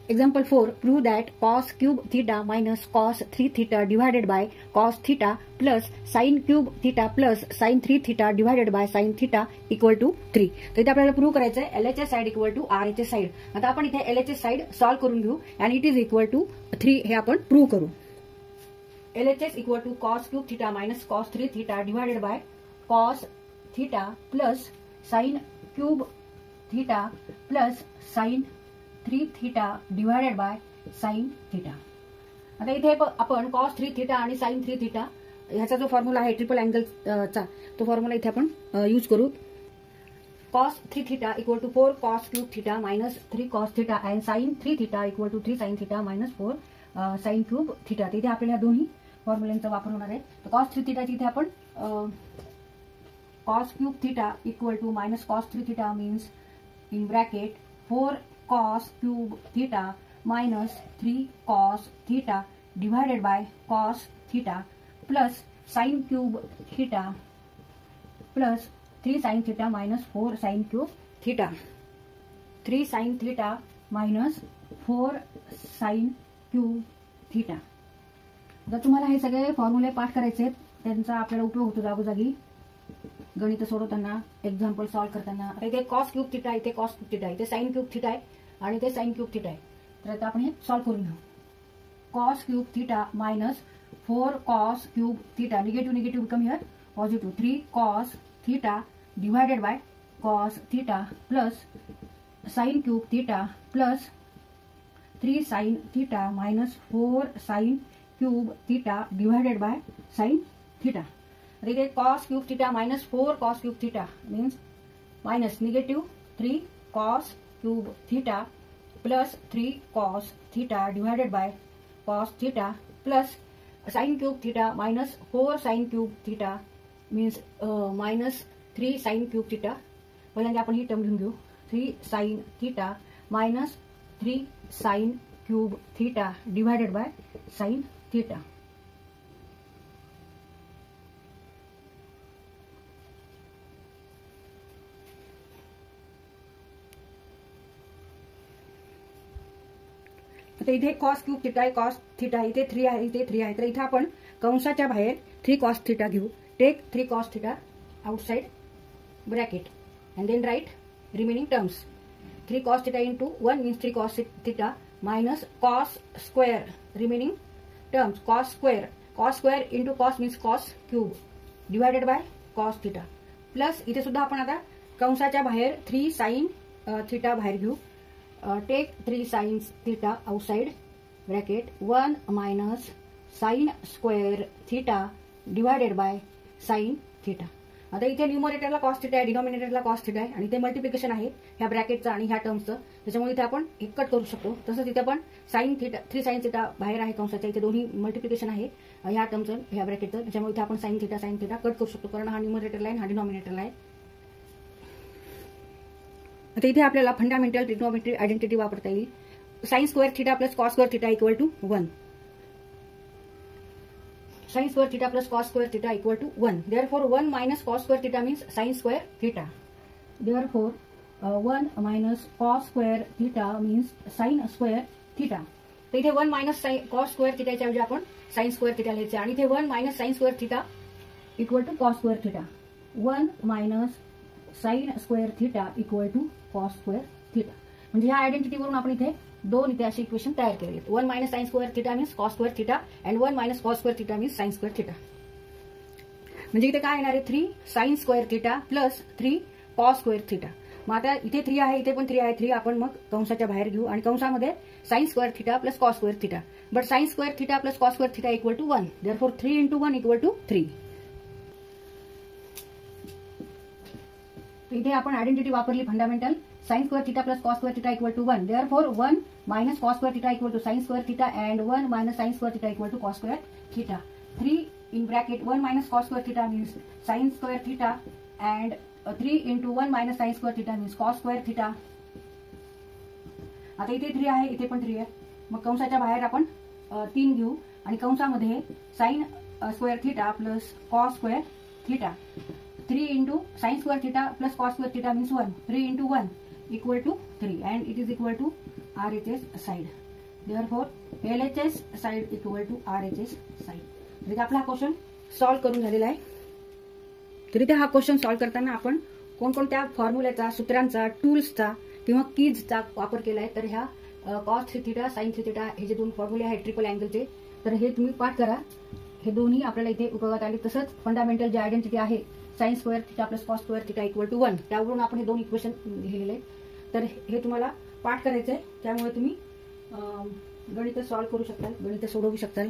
Example 4. Prove that cos cube theta minus cos 3 theta divided by cos theta plus sin cube theta plus sin 3 theta divided by sin theta equal to 3. तर इथे आपल्याला prove करायचं आहे LHS side equal to RHS side. आता आपण इथे LHS side solve करून घेऊ आणि इट इज इक्वल टू 3 हे आपण प्रूव्ह करू. LHS equal to cos cube theta minus cos 3 theta divided by cos theta plus sin cube theta plus sin 3 theta divided by sin theta. आता इथे आपण cos 3 theta आणि sin 3 theta ह्याचा जो formula आहे ट्रिपल अँगल चा तो formula इथे आपण यूज करू. cos 3 theta equal to 4 cos cube theta minus 3 cos theta and sin 3 theta equal to 3 sin theta minus 4 sin cube theta. इथे आपल्याला दोन्ही फॉर्म्युलांचा वापर होणार आहे. तर cos 3 theta इथे आपण cos cube theta equal to minus cos 3 theta means in bracket 4 cos cube theta minus 3 cos theta divided by cos theta plus sin cube theta plus 3 sin theta minus 4 sin cube theta. 3 sin theta minus 4 sin cube theta. जर तुम्हाला हे सगळे फॉर्म्युले पाठ करायचे आहेत त्यांचा आपल्याला उपयोग होतो जागोजागी गणित सोडवताना एक्झाम्पल सॉल्व करताना. आता इथे cos cube theta इथे cos cube theta इथे sin cube theta आहे आणि ते sin cube theta आहे. तर आता आपण हे सॉल्व करून घेऊ. cos cube theta minus 4 cos cube theta negative become here positive 3 cos theta divided by cos theta plus sin cube theta plus 3 sin theta minus 4 sin cube theta divided by sin theta. इथे cos cube theta minus 4 cos cube theta means minus negative 3 cos cube theta plus 3 cos theta divided by cos theta plus sin cube theta minus 4 sin cube theta means minus 3 sin cube theta. पहिल्यांदा आपण ही term लिहून घेऊ 3 sin theta minus 3 sin cube theta divided by sin theta. तर इथे cos cube theta आहे cos theta इथे 3 आहे इथे 3 आहे. तर इथे आपण कंसाच्या बाहेर 3 cos theta घेऊ. Take 3 cos theta outside bracket and then write remaining terms. 3 cos theta into 1 means 3 cos theta minus cos square remaining terms cos square into cos means cos cube divided by cos theta plus इथे सुद्धा आपण आता कंसाच्या बाहेर 3 sin theta बाहेर घेऊ. Take 3 sin theta outside bracket 1 minus sin square theta divided by sin theta. आता इथे न्यूमरेटरला cos theta आहे डिनॉमिनेटरला cos theta आहे आणि ते मल्टिप्लिकेशन आहे ह्या ब्रॅकेटचं आणि ह्या टर्मचं. त्याच्यामुळे इथे आपण एक कट करू शकतो. तसंच इथे आपण sin theta 3 sin theta बाहेर आहे कंसाच्या इथे दोन्ही मल्टिप्लिकेशन आहे ह्या टर्मचं ह्या ब्रॅकेटचं. त्याच्यामुळे इथे आपण sin theta कट करू शकतो कारण हा न्यूमरेटरला आहे हा डिनॉमिनेटरला आहे. आता इथे आपल्याला फंडामेंटल ट्रिग्नोमेट्री आयडेंटिटी वापरता येईल. sin square theta plus cos square theta equal to 1. sin square theta plus cos square theta equal to 1. Therefore 1 minus cos square theta means sin square theta. Therefore 1 minus cos square theta means sin square theta. तर इथे 1 minus cos square theta च्या ऐवजी आपण sin square theta लिहायचे आणि इथे 1 minus sin square theta equal to cos square theta. 1 minus sin square theta equal to cos square theta. म्हणजे ह्या आयडेंटिटी वरून आपण इथे दोन इथे अशी इक्वेशन तयार केली. 1 minus sin square theta means cos square theta and 1 minus cos square theta means sin square theta. म्हणजे इथे काय येणार आहे 3 sin square theta plus 3 cos square theta. मग आता इथे 3 आहे इथे पण 3 आहे 3 आपण मग कंसाच्या बाहेर घेऊ आणि कंसामध्ये sin square theta plus cos square theta. But sin square theta plus cos square theta equal to 1. Therefore 3 into 1 equal to 3. इथे आपण आयडेंटिटी वापरली fundamental sin square theta plus cos square theta equal to 1. Therefore 1 minus cos square theta equal to sin square theta and 1 minus sin square theta equal to cos square theta. 3 in bracket 1 minus cos square theta means sin square theta and 3 into 1 minus sin square theta means cos square theta. आता इथे 3 आहे इथे पण 3 आहे. मग कंसाच्या बाहेर आपण 3 घेऊ आणि कंसामध्ये sin square theta plus cos square theta. 3 into sin square theta plus cos square theta means 1. 3 into 1 equal to 3 and it is equal to RHS side. Therefore LHS side equal to RHS side. तरी आपला हा question solve करून झालेला आहे. तरी ते हा question solve करताना आपण कोणकोणत्या फॉर्म्युल्याचा, सूत्रांचा, टूल्सचा किंवा कीजचा वापर केला आहे. तर ह्या कॉस थिटा, साइन थिटा हे जे दोन फॉर्म्युले आहेत ट्रिपल अँगलचे, तर हे तुम्ही पाठ करा. हे दोन्ही आपल्याला इथे उपयोगात आले. तसंच फंडामेंटल जे आयडेंटिटी आहे sine square theta plus cos square theta equal to 1, त्यावरून आपण हे दोन इक्वेशन लिहिलेले आहेत. तर हे तुम्हाला पाठ करायचं आहे. त्यामुळे तुम्ही गणित सॉल्व्ह करू शकताल, गणित सोडवू शकताल.